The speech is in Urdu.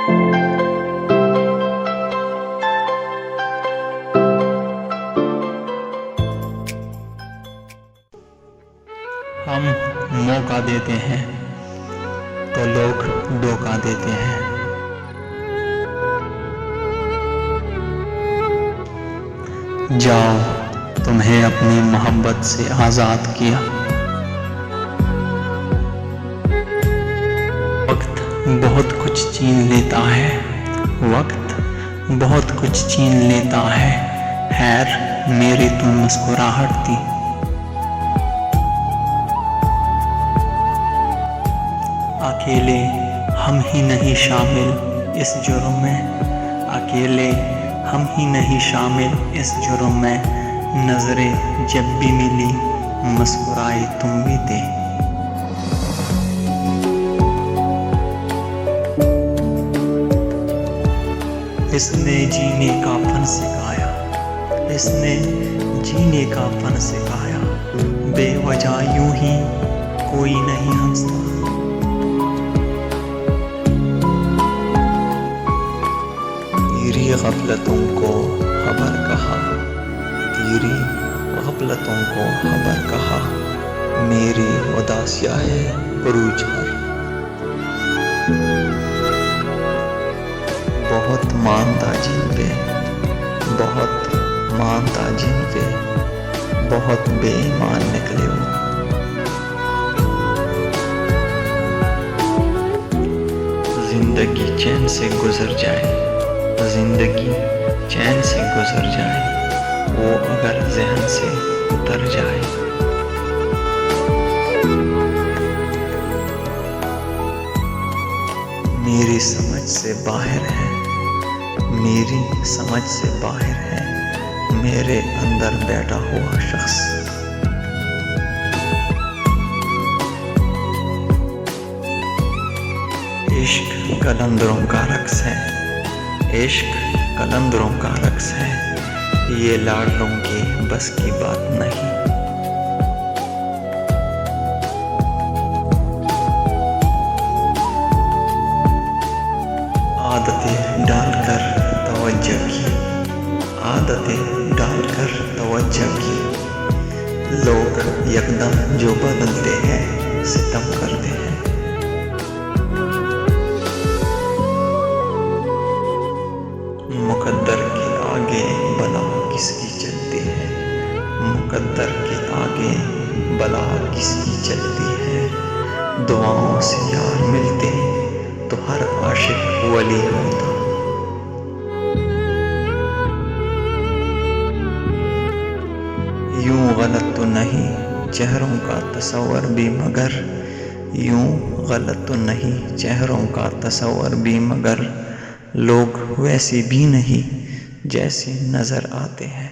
ہم موقع دیتے ہیں تو لوگ دھوکہ دیتے ہیں۔ جاؤ، تمہیں اپنی محبت سے آزاد کیا۔ وقت بہت کچھ چھین لیتا ہے، وقت بہت کچھ چھین لیتا ہے، خیر میری تم مسکراہٹ تھی۔ اکیلے ہم ہی نہیں شامل اس جرم میں، اکیلے ہم ہی نہیں شامل اس جرم میں، نظریں جب بھی ملی مسکرائے تم بھی تھے۔ اس نے جینے کا فن سکھایا، اس نے جینے کا فن سکھایا، بے وجہ یوں ہی کوئی نہیں ہنستا۔ تیری غفلتوں کو خبر کہا، تیری غفلتوں کو خبر کہا، میری اداسیاں ہے عروج پر۔ بہت مانتا جن پہ، بہت مانتا جن پہ، بہت بے ایمان نکلے وہ۔ زندگی چین سے گزر جائے، زندگی چین سے گزر جائے، وہ اگر ذہن سے اتر جائے۔ میری سمجھ سے باہر ہے، میری سمجھ سے باہر ہے، میرے اندر بیٹھا ہوا شخص۔ عشق قلندروں کا رقص ہے، عشق قلندروں کا رقص ہے، یہ لاڈلوں کے بس کی بات نہیں۔ عادتیں ڈال کر توجہ کی، عادتیں ڈال کر توجہ کی، لوگ یکدم جو بدلتے ہیں ستم کرتے ہیں۔ مقدر کے آگے بلا کس کی چلتی ہے، مقدر کے آگے بلا کس کی چلتی ہے، دعاؤں سے یار ملتے تو ہر عاشق ولی ہوتا۔ یوں غلط تو نہیں چہروں کا تصور بھی مگر، یوں غلط تو نہیں چہروں کا تصور بھی مگر، لوگ ویسے بھی نہیں جیسے نظر آتے ہیں۔